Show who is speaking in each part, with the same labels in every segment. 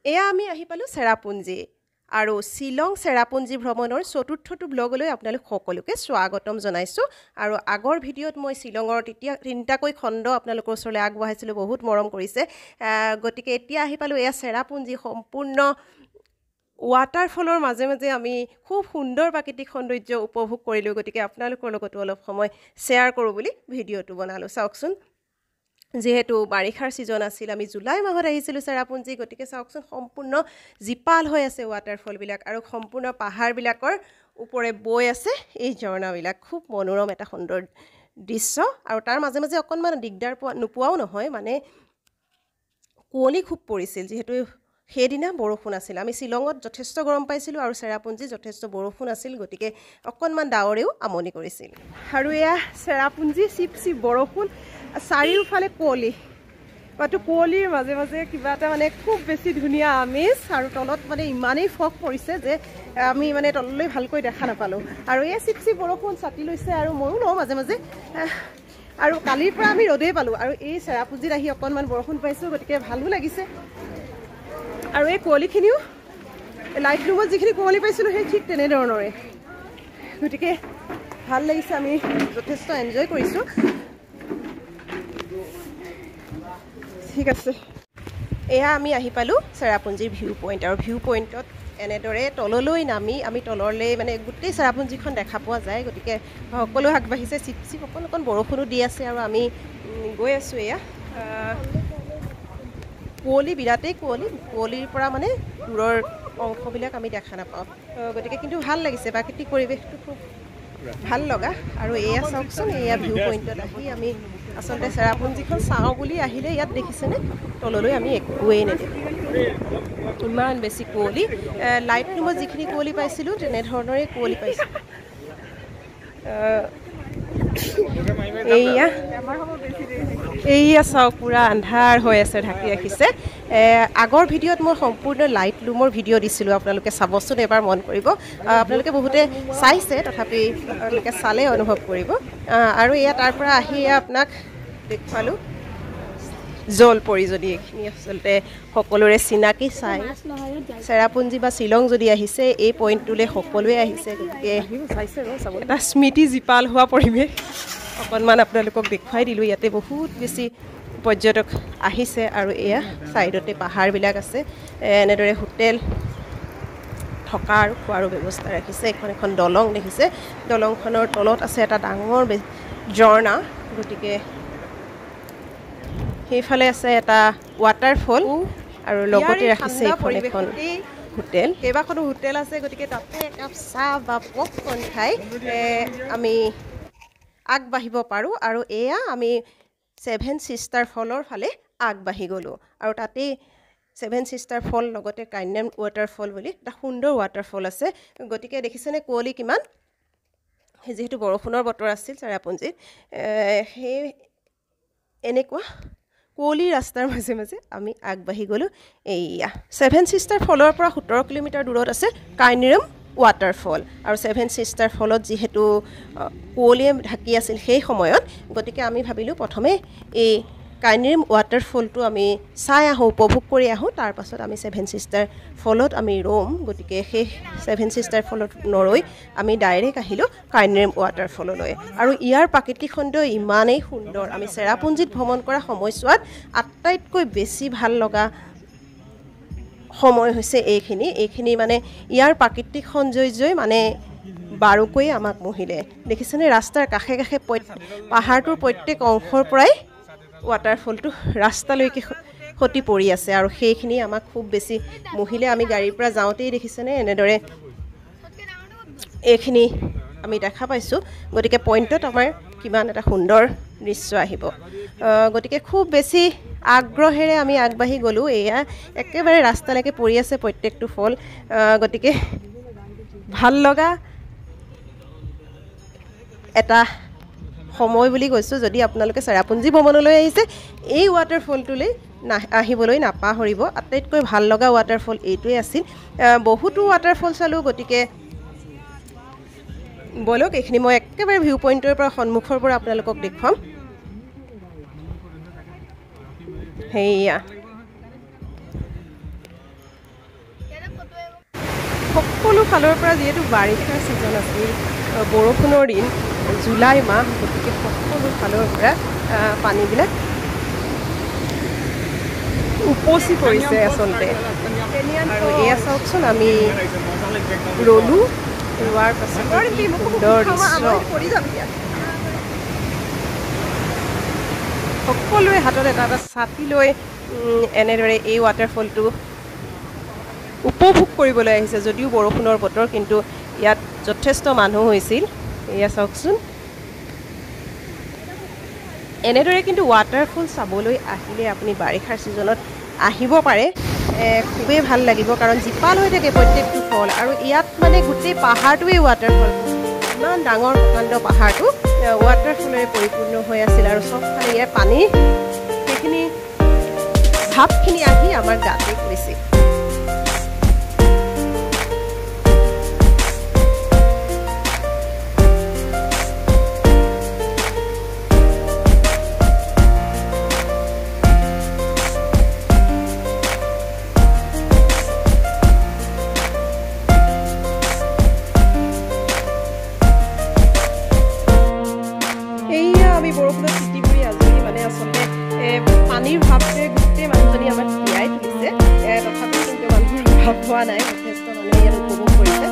Speaker 1: এয়া আমি আহি পালোঁ চেৰাপুঞ্জী আৰু শ্বিলং চেৰাপুঞ্জী ভ্ৰমণৰ চতুৰ্থটো ব্লগলৈ আপোনালোক সকলোকে স্বাগতম জনাইছোঁ আৰু আগৰ ভিডিঅ'ত মই শ্বিলঙৰ তিনিটাকৈ খণ্ড আপোনালোকৰ ওচৰলৈ আগবঢ়াইছিলোঁ বহুত মৰম কৰিছে গতিকে এতিয়া আহি পালোঁ এয়া চেৰাপুঞ্জী সম্পূৰ্ণ ৱাটাৰফলৰ মাজে মাজে আমি খুব সুন্দৰ প্ৰাকৃতিক সৌন্দৰ্য উপভোগ কৰিলোঁ গতিকে আপোনালোকৰ লগতো অলপ সময় শ্বেয়াৰ কৰোঁ বুলি ভিডিঅ'টো বনালোঁ চাওকচোন যেহেতু বাৰিষাৰ ছিজন আছিল আমি জুলাই মাহত আহিছিলোঁ চেৰাপুঞ্জী গতিকে চাওকচোন সম্পূৰ্ণ জীপাল হৈ আছে ৱাটাৰফলবিলাক আৰু সম্পূৰ্ণ পাহাৰবিলাকৰ ওপৰে বৈ আছে এই ঝৰ্ণাবিলাক খুব মনোৰম এটা সুন্দৰ দৃশ্য আৰু তাৰ মাজে মাজে অকণমান দিগদাৰ নোপোৱাও নহয় মানে কুঁৱলী খুব পৰিছিল যিহেতু সেইদিনা বৰষুণ আছিল আমি শ্বিলঙত যথেষ্ট গৰম পাইছিলোঁ আৰু চেৰাপুঞ্জী যথেষ্ট বৰষুণ আছিল গতিকে অকণমান ডাৱৰেও আমনি কৰিছিল আৰু এয়া চেৰাপুঞ্জী চিপ চিপ বৰষুণ চাৰিওফালে কুঁৱলী বাটু কুঁৱলীৰ মাজে মাজে কিবা এটা মানে খুব বেছি ধুনীয়া আমেজ আৰু তলত মানে ইমানেই ফগ পৰিছে যে আমি মানে তললৈ ভালকৈ দেখা নাপালোঁ আৰু এই চিপ চিপ বৰষুণ ছাতি লৈছে আৰু ময়ো লওঁ মাজে মাজে আৰু কালিৰ পৰা আমি ৰ'দেই পালোঁ আৰু এই চেৰাপুঞ্জীত আহি অকণমান বৰষুণ পাইছোঁ গতিকে ভালো লাগিছে আৰু এই কুঁৱলীখিনিও লাইট ৰুমত যিখিনি কুঁৱলী পাইছিলোঁ সেই ঠিক তেনেধৰণৰে গতিকে ভাল লাগিছে আমি যথেষ্ট এনজয় কৰিছোঁ ঠিক আছে এয়া আমি আহি পালোঁ চেৰাপুঞ্জীৰ ভিউ পইণ্ট আৰু ভিউ পইণ্টত এনেদৰে তললৈ নামি আমি তললৈ মানে গোটেই চেৰাপুঞ্জীখন দেখা পোৱা যায় গতিকে সকলো আগবাঢ়িছে চিপ চিপ অকণ অকণ বৰষুণো দি আছে আৰু আমি গৈ আছোঁ এয়া কুঁৱলী বিৰাটেই কুঁৱলীৰ পৰা মানে দূৰৰ অংশবিলাক আমি দেখা নাপাওঁ গতিকে কিন্তু ভাল লাগিছে প্ৰাকৃতিক পৰিৱেশটো খুব ভাল লগা আৰু এয়া চাওকচোন এয়া ভিউ পইণ্টত আহি আমি আচলতে চেৰাপুঞ্জীখন চাওঁ বুলি আহিলে ইয়াত দেখিছেনে তললৈ আমি একোৱেই নেদেখোঁ ইমান বেছি কুঁৱলী লাইট ৰুমত যিখিনি কুঁৱলী পাইছিলোঁ তেনেধৰণৰে কুঁৱলী পাইছোঁ এয়া চাওক পূৰা আন্ধাৰ হৈ আছে ঢাকি ৰাখিছে আগৰ ভিডিঅ'ত মই সম্পূৰ্ণ লাইট ৰুমৰ ভিডিঅ' দিছিলোঁ আপোনালোকে চাবচোন এবাৰ মন কৰিব আপোনালোকে বহুতে চাইছে তথাপি আপোনালোকে চালে অনুভৱ কৰিব আৰু এয়া তাৰ পৰা আহি আপোনাক দেখুৱালোঁ জলপৰি যদি এইখিনি আচলতে সকলোৰে চিনাকি চাই চেৰাপুঞ্জী বা শ্বিলং যদি আহিছে এই পইণ্টটোলৈ সকলোৱে আহিছে গতিকে এটা স্মৃতি জীপাল হোৱা পৰিৱেশ অকণমান আপোনালোকক দেখুৱাই দিলোঁ ইয়াতে বহুত বেছি পৰ্যটক আহিছে আৰু এয়া ছাইডতে পাহাৰবিলাক আছে এনেদৰে হোটেল থকা আৰু খোৱাৰো ব্যৱস্থা ৰাখিছে এখন দলং দেখিছে দলংখনৰ তলত আছে এটা ডাঙৰ ঝৰ্ণা গতিকে সেইফালে আছে এটা ৱাটাৰফল আৰু লগতে ৰাখিছে এইখন এখন হোটেল কেইবাখনো হোটেল আছে গতিকে তাতে একাপ চাহ বা পপকৰ্ণ খাই আমি আগবাঢ়িব পাৰোঁ আৰু এয়া আমি 7 ছিষ্টাৰ ফলৰ ফালে আগবাঢ়ি গ'লোঁ আৰু তাতেই 7 ছিষ্টাৰ ফল লগতে কাইনেম ৱাটাৰফল বুলি এটা সুন্দৰ ৱাটাৰফল আছে গতিকে দেখিছেনে কুঁৱলী কিমান যিহেতু বৰষুণৰ বতৰ আছিল চেৰাপুঞ্জীত সেই এনেকুৱা কুঁৱলী ৰাস্তাৰ মাজে মাজে আমি আগবাঢ়ি গ'লোঁ এয়া 7 ছিষ্টাৰ ফলৰ পৰা 17 কিলোমিটাৰ দূৰত আছে কাইনেম ৱাটাৰফল আৰু 7 ছিষ্টাৰ ফলত যিহেতু কুঁৱলীয়ে ঢাকি আছিল সেই সময়ত গতিকে আমি ভাবিলোঁ প্ৰথমে এই কাইনেম ৱাটাৰফলটো আমি চাই আহোঁ উপভোগ কৰি আহোঁ তাৰপাছত আমি 7 ছিষ্টাৰ ফলত আমি ৰ'ম গতিকে সেই 7 ছিষ্টাৰ ফলত নৰৈ আমি ডাইৰেক্ট আহিলোঁ কাইনেম ৱাটাৰফললৈ আৰু ইয়াৰ প্ৰাকৃতিক সৌন্দৰ্য ইমানেই সুন্দৰ আমি চেৰাপুঞ্জীত ভ্ৰমণ কৰা সময়ছোৱাত আটাইতকৈ বেছি ভাল লগা সময় হৈছে এইখিনি মানে ইয়াৰ প্ৰাকৃতিক সৌন্দৰ্যই মানে বাৰুকৈ আমাক মোহিলে দেখিছেনে ৰাস্তাৰ কাষে কাষে পাহাৰটোৰ প্ৰত্যেক অংশৰ পৰাই ৱাটাৰফলটো ৰাস্তালৈকে খতি পৰি আছে আৰু সেইখিনি আমাক খুব বেছি মোহিলে আমি গাড়ীৰ পৰা যাওঁতেই দেখিছেনে এনেদৰে এইখিনি আমি দেখা পাইছোঁ গতিকে পইণ্টত আমাৰ কিমান এটা সুন্দৰ দৃশ্য আহিব গতিকে খুব বেছি আগ্ৰহেৰে আমি আগবাঢ়ি গ'লোঁ এয়া একেবাৰে ৰাস্তালৈকে পৰি আছে প্ৰত্যেকটো ফল গতিকে ভাল লগা এটা সময় বুলি কৈছোঁ যদি আপোনালোকে চেৰাপুঞ্জী ভ্ৰমণলৈ আহিছে এই ৱাটাৰফলটোলৈ আহিবলৈ নাপাহৰিব আটাইতকৈ ভাল লগা ৱাটাৰফল এইটোৱে আছিল বহুতো ৱাটাৰফল চালোঁ গতিকে বলক এইখিনি মই একেবাৰে ভিউ পইণ্টৰ পৰা সন্মুখৰ পৰা আপোনালোকক দেখুৱাম হেয়া সকলো ফালৰ পৰা যিহেতু বাৰিষাৰ ছিজন আছিল বৰষুণৰ দিন জুলাই মাহ গতিকে সকলো ফালৰ পৰা পানীবিলাক উপচি পৰিছে আচলতে আৰু এয়া চাওকচোন আমি ৰ'লো ৰোৱাৰ পাছত সুন্দৰ দৃশ্য সকলোৱে হাতত এটা এটা ছাতি লৈ এনেদৰে এই ৱাটাৰফলটো উপভোগ কৰিবলৈ আহিছে যদিও বৰষুণৰ বতৰ কিন্তু ইয়াত যথেষ্ট মানুহ হৈছিল এয়া চাওকচোন এনেদৰে কিন্তু ৱাটাৰফল চাবলৈ আহিলে আপুনি বাৰিষাৰ ছিজনত আহিব পাৰে খুবেই ভাল লাগিব কাৰণ জীপাল হৈ থাকে প্ৰত্যেকটো ফল আৰু ইয়াত মানে গোটেই পাহাৰটোৱেই ৱাটাৰফল ইমান ডাঙৰ প্ৰকাণ্ড পাহাৰটো ৱাটাৰফলেৰে পৰিপূৰ্ণ হৈ আছিল আৰু চবফালে ইয়াৰ পানী সেইখিনি ভাপখিনি আহি আমাৰ গাতে পৰিছে আমি বৰষুণত তিতি পৰি আজৰি মানে আচলতে পানীৰ ভাৱটোৱে গোটেই মানুহজনী আমাক তিয়াই তুলিছে তথাপিও কিন্তু মানুহৰ ভাৱ হোৱা নাই যথেষ্ট মানুহে ইয়াত উপভোগ কৰিছে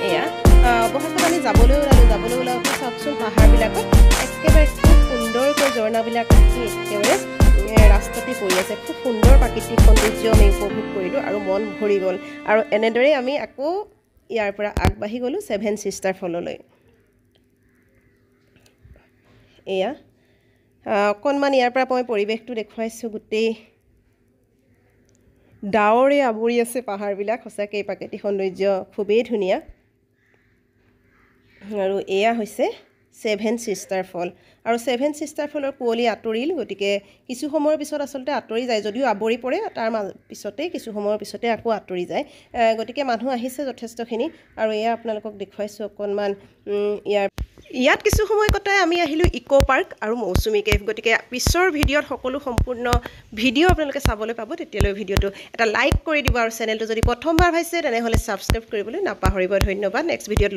Speaker 1: এয়া অৱশেষত আমি যাবলৈ ওলাওঁতে চাওকচোন পাহাৰবিলাকত একেবাৰে খুব সুন্দৰকৈ ঝৰ্ণাবিলাক আহি একেবাৰে ৰাস্তাতে পৰি আছে খুব সুন্দৰ প্ৰাকৃতিক সৌন্দৰ্য আমি উপভোগ কৰিলোঁ আৰু মন ভৰি গ'ল আৰু এনেদৰে আমি আকৌ ইয়াৰ পৰা আগবাঢ়ি গ'লোঁ ছেভেন ছিষ্টাৰ ফললৈ এয়া অকণমান ইয়াৰ পৰা মই পৰিৱেশটো দেখুৱাইছোঁ গোটেই ডাৱৰে আৱৰি আছে পাহাৰবিলাক সঁচাকৈ প্ৰাকৃতিক সৌন্দৰ্য খুবেই ধুনীয়া আৰু এয়া হৈছে ছেভেন ছিষ্টাৰ ফল আৰু ছেভেন ছিষ্টাৰ ফলৰ কুঁৱলী আঁতৰিল গতিকে কিছু সময়ৰ পিছত আচলতে আঁতৰি যায় যদিও আৱৰি পৰে তাৰ পিছতেই কিছু সময়ৰ পিছতে আকৌ আঁতৰি যায় গতিকে মানুহ আহিছে যথেষ্টখিনি আৰু এয়া আপোনালোকক দেখুৱাইছোঁ অকণমান ইয়াত কিছু সময় কটাই আমি আহিলোঁ ইকো পাৰ্ক আৰু মৌচুমী কেভ গতিকে পিছৰ ভিডিঅ'ত সকলো সম্পূৰ্ণ ভিডিঅ' আপোনালোকে চাবলৈ পাব তেতিয়ালৈ ভিডিঅ'টো এটা লাইক কৰি দিব আৰু চেনেলটো যদি প্ৰথমবাৰ পাইছে তেনেহ'লে ছাবস্ক্ৰাইব কৰিবলৈ নাপাহৰিব ধন্যবাদ নেক্সট ভিডিঅ'ত